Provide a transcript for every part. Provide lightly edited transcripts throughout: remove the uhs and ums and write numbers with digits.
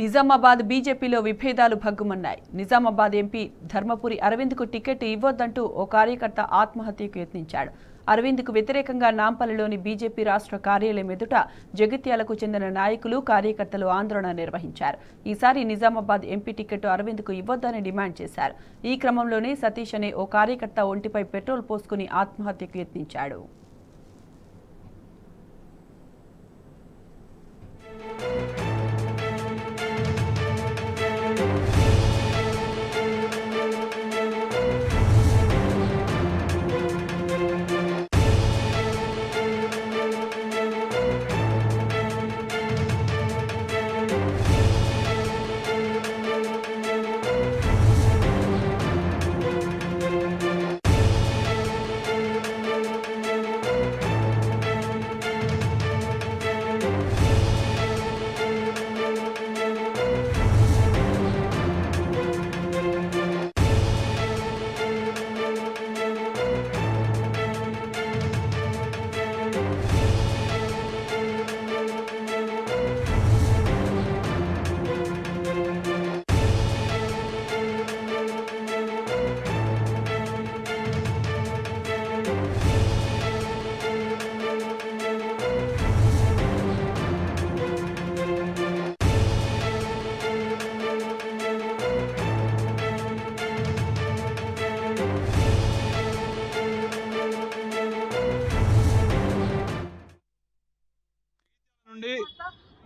నిజామాబాద్ బీజేపీలో విభేదాలు భగ్గుమన్నాయి. Nizamabad MP Dharmapuri అరవింద్కు ticket ఇవ్వొద్దంటూ ఓ కార్యకర్త ఆత్మహత్యకు యత్నించాడు. అరవింద్కు వ్యతిరేకంగా నాంపల్లిలోని బీజేపీ రాష్ట్ర కార్యాలయం ఎదుట జగిత్యాలకు చెందిన నాయకులు, కార్యకర్తలు ఆందోళన నిర్వహించారు. ఈసారి నిజామాబాద్ ఎంపీ టికెట్ అరవింద్కు ఇవ్వొద్దని డిమాండ్ చేశారు. ఈ క్రమంలోనే సతీష్ అనే ఓ కార్యకర్త ఒంటిపై పెట్రోల్ పోసుకుని ఆత్మహత్యకు యత్నించాడు.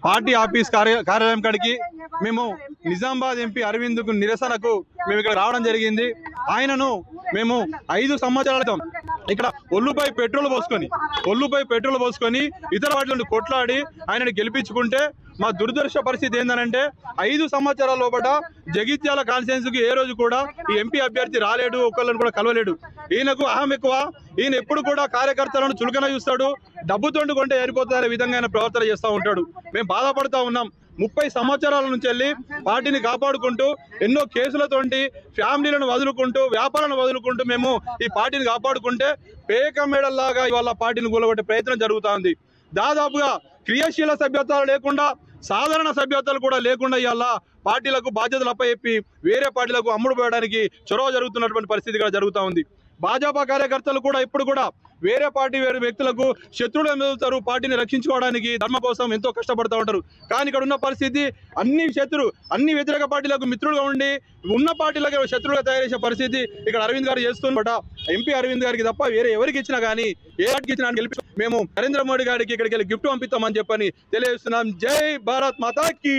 పార్టీ ఆఫీస్ కార్యాలయం కాడికి మేము నిజామాబాద్ ఎంపీ అరవింద్కు నిరసనకు మేము ఇక్కడ రావడం జరిగింది. ఆయనను మేము 5 సంవత్సరాల ఇక్కడ ఒళ్ళుపై పెట్రోల్ పోసుకొని ఇతర వాటిని కొట్లాడి ఆయనను గెలిపించుకుంటే మా దురదృష్ట పరిస్థితి ఏంటంటే 5 సంవత్సరాల లోపల జగిత్యాల కాన్స్టిట్యున్సీకి ఏ రోజు కూడా ఈ ఎంపీ అభ్యర్థి రాలేడు, ఒకళ్ళని కూడా కలవలేడు. ఈయనకు అహం ఎక్కువ. ఈయన ఎప్పుడు కూడా కార్యకర్తలను చులకన చూస్తాడు, డబ్బుతోండి కొంటే ఏరిపోతారనే విధంగా ఆయన ప్రవర్తన చేస్తూ ఉంటాడు. మేము బాధపడుతూ ఉన్నాం. 30 సంవత్సరాల నుంచి వెళ్ళి పార్టీని కాపాడుకుంటూ ఎన్నో కేసులతోటి ఫ్యామిలీలను వదులుకుంటూ వ్యాపారాలను వదులుకుంటూ మేము ఈ పార్టీని కాపాడుకుంటే పేక మేడల్లాగా ఇవాళ పార్టీని కూలగొట్టే ప్రయత్నం జరుగుతుంది. దాదాపుగా క్రియాశీల సభ్యత్వాలు లేకుండా, సాధారణ సభ్యత్వాలు కూడా లేకుండా ఇవాళ పార్టీలకు బాధ్యతలు అప్పచెప్పి వేరే పార్టీలకు అమ్ముడు పోయడానికి చొరవ జరుగుతున్నటువంటి పరిస్థితి ఇక్కడ జరుగుతూ ఉంది. భాజపా కార్యకర్తలు కూడా ఇప్పుడు కూడా వేరే పార్టీ వేరే వ్యక్తులకు శత్రువులు మెదులుతారు. పార్టీని రక్షించుకోవడానికి ధర్మ కోసం ఎంతో కష్టపడుతూ ఉంటారు. కానీ ఇక్కడ ఉన్న పరిస్థితి అన్ని వ్యతిరేక పార్టీలకు మిత్రులుగా ఉండి ఉన్న పార్టీలకు శత్రువులుగా తయారు చేసే పరిస్థితి ఇక్కడ అరవింద్ గారు చేస్తున్నట. ఎంపీ అరవింద్ గారికి తప్ప వేరే ఎవరికి ఇచ్చినా కానీ ఏ పార్టీకి ఇచ్చినా గెలిపి మేము నరేంద్ర మోడీ గారికి ఇక్కడికి వెళ్ళి గిఫ్ట్ పంపిస్తామని చెప్పని తెలియజేస్తున్నాం. జై భారత్ మాతా కీ.